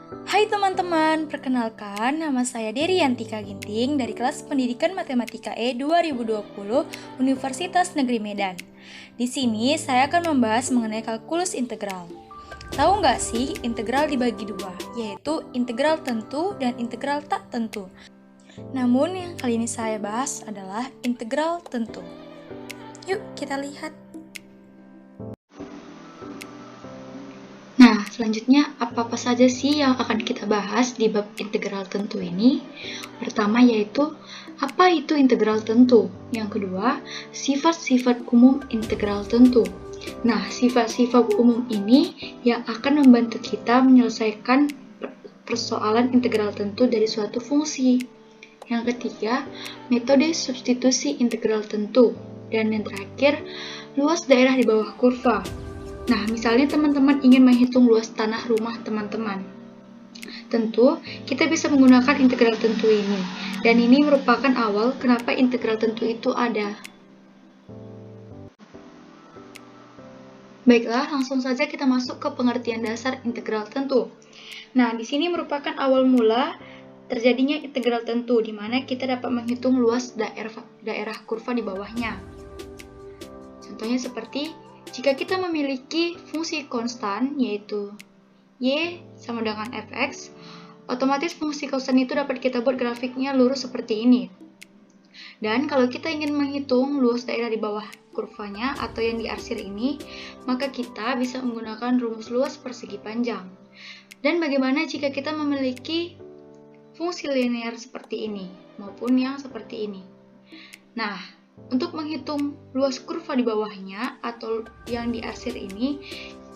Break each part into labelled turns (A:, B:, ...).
A: Hai teman-teman, perkenalkan nama saya Deriantika Ginting dari kelas Pendidikan Matematika E 2020 Universitas Negeri Medan. Di sini saya akan membahas mengenai kalkulus integral. Tahu nggak sih integral dibagi dua, yaitu integral tentu dan integral tak tentu. Namun yang kali ini saya bahas adalah integral tentu. Yuk kita lihat.
B: Nah, selanjutnya apa-apa saja sih yang akan kita bahas di bab integral tentu ini? Pertama yaitu, apa itu integral tentu? Yang kedua, sifat-sifat umum integral tentu. Nah, sifat-sifat umum ini yang akan membantu kita menyelesaikan persoalan integral tentu dari suatu fungsi. Yang ketiga, metode substitusi integral tentu. Dan yang terakhir, luas daerah di bawah kurva. Nah, misalnya teman-teman ingin menghitung luas tanah rumah teman-teman. Tentu, kita bisa menggunakan integral tentu ini. Dan ini merupakan awal kenapa integral tentu itu ada. Baiklah, langsung saja kita masuk ke pengertian dasar integral tentu. Nah, di sini merupakan awal mula terjadinya integral tentu, di mana kita dapat menghitung luas daerah kurva di bawahnya. Contohnya seperti jika kita memiliki fungsi konstan, yaitu y sama dengan fx, otomatis fungsi konstan itu dapat kita buat grafiknya lurus seperti ini. Dan kalau kita ingin menghitung luas daerah di bawah kurvanya atau yang diarsir ini, maka kita bisa menggunakan rumus luas persegi panjang. Dan bagaimana jika kita memiliki fungsi linear seperti ini, maupun yang seperti ini? Nah, untuk menghitung luas kurva di bawahnya atau yang diarsir ini,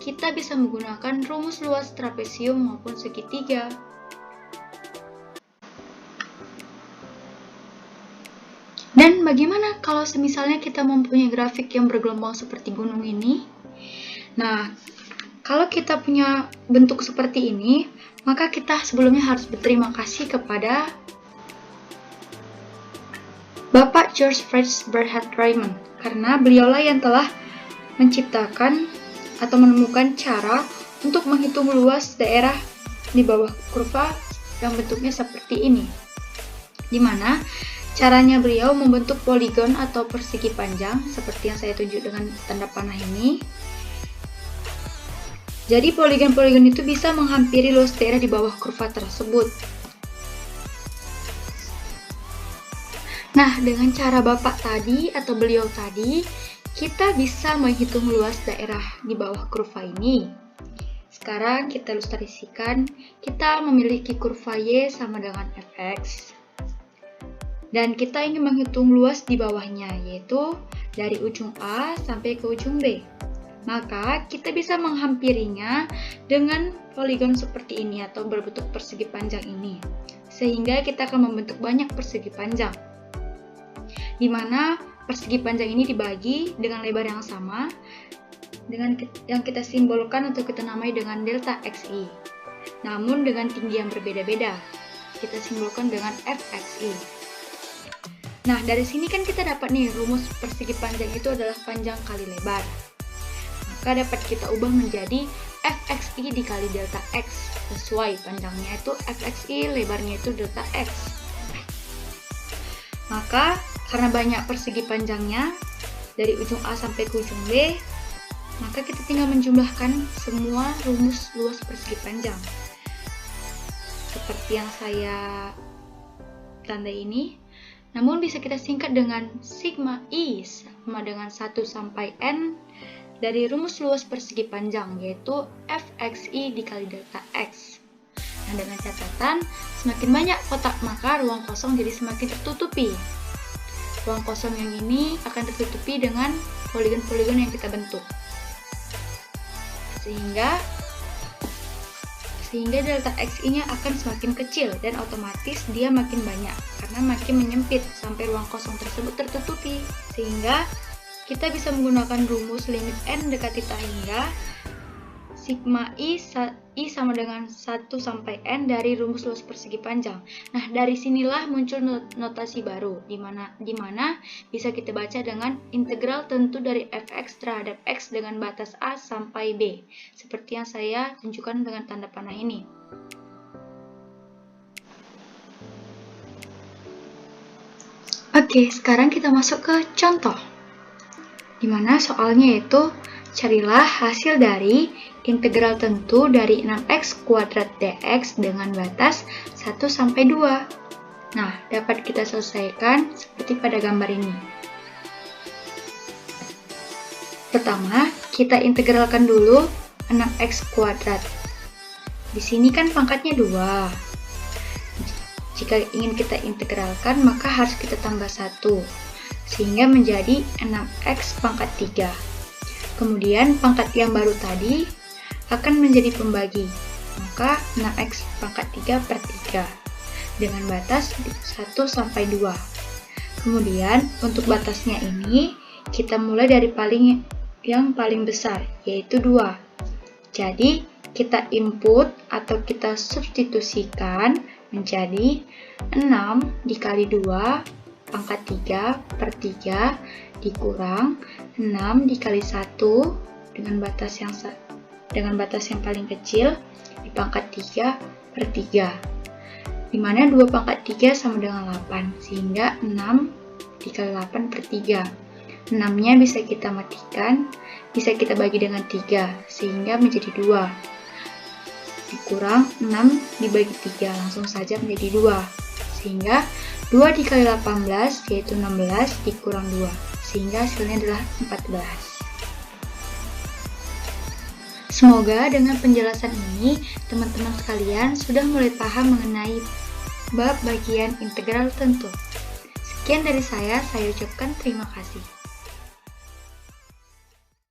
B: kita bisa menggunakan rumus luas trapesium maupun segitiga. Dan bagaimana kalau misalnya kita mempunyai grafik yang bergelombang seperti gunung ini? Nah, kalau kita punya bentuk seperti ini, maka kita sebelumnya harus berterima kasih kepada Bapak George Fritz Bernhard Riemann, karena beliaulah yang telah menciptakan atau menemukan cara untuk menghitung luas daerah di bawah kurva yang bentuknya seperti ini. Di mana caranya beliau membentuk poligon atau persegi panjang seperti yang saya tunjuk dengan tanda panah ini. Jadi poligon-poligon itu bisa menghampiri luas daerah di bawah kurva tersebut. Nah, dengan cara Bapak tadi atau beliau tadi, kita bisa menghitung luas daerah di bawah kurva ini. Sekarang kita ilustrasikan, kita memiliki kurva Y sama dengan fx. Dan kita ingin menghitung luas di bawahnya, yaitu dari ujung A sampai ke ujung B. Maka kita bisa menghampirinya dengan poligon seperti ini atau berbentuk persegi panjang ini. Sehingga kita akan membentuk banyak persegi panjang, di mana persegi panjang ini dibagi dengan lebar yang sama, dengan yang kita simbolkan atau kita namai dengan delta xi. Namun dengan tinggi yang berbeda-beda, kita simbolkan dengan fxi. Nah, dari sini kan kita dapat nih rumus persegi panjang itu adalah panjang kali lebar. Maka dapat kita ubah menjadi fxi dikali delta x, sesuai panjangnya itu fxi, lebarnya itu delta x. Maka karena banyak persegi panjangnya dari ujung A sampai ke ujung B, maka kita tinggal menjumlahkan semua rumus luas persegi panjang. Seperti yang saya tandai ini. Namun bisa kita singkat dengan sigma I sama dengan 1 sampai N dari rumus luas persegi panjang, yaitu fxi dikali delta x. Nah, dengan catatan, semakin banyak kotak maka ruang kosong jadi semakin tertutupi. Ruang kosong yang ini akan tertutupi dengan poligon-poligon yang kita bentuk. Sehingga delta xi-nya akan semakin kecil dan otomatis dia makin banyak karena makin menyempit sampai ruang kosong tersebut tertutupi. Sehingga kita bisa menggunakan rumus limit n dekati tak hingga sigma I sama dengan 1 sampai N dari rumus luas persegi panjang. Nah, dari sinilah muncul notasi baru, di mana bisa kita baca dengan integral tentu dari fx terhadap x dengan batas A sampai B, seperti yang saya tunjukkan dengan tanda panah ini. Oke, sekarang kita masuk ke contoh. Dimana soalnya yaitu, carilah hasil dari integral tentu dari 6x kuadrat dx dengan batas 1 sampai 2. Nah, dapat kita selesaikan seperti pada gambar ini. Pertama, kita integralkan dulu 6x kuadrat. Di sini kan pangkatnya 2. Jika ingin kita integralkan, maka harus kita tambah 1, sehingga menjadi 6x pangkat 3. Kemudian pangkat yang baru tadi akan menjadi pembagi, maka 6x pangkat 3 per 3 dengan batas 1 sampai 2. Kemudian untuk batasnya ini kita mulai dari yang paling besar, yaitu 2. Jadi kita input atau kita substitusikan menjadi 6 dikali 2 pangkat 3 per 3 dikurang 6 dikali 1 dengan batas yang paling kecil di pangkat 3 per 3, dimana 2 pangkat 3 sama dengan 8, sehingga 6 dikali 8 per 3. 6 nya bisa kita matikan, bisa kita bagi dengan 3, sehingga menjadi 2 dikurang 6 dibagi 3, langsung saja menjadi 2, sehingga 2 dikali 18 yaitu 16 dikurang 2, sehingga hasilnya adalah 14. Semoga dengan penjelasan ini teman-teman sekalian sudah mulai paham mengenai bab bagian integral tentu. Sekian dari saya ucapkan terima kasih.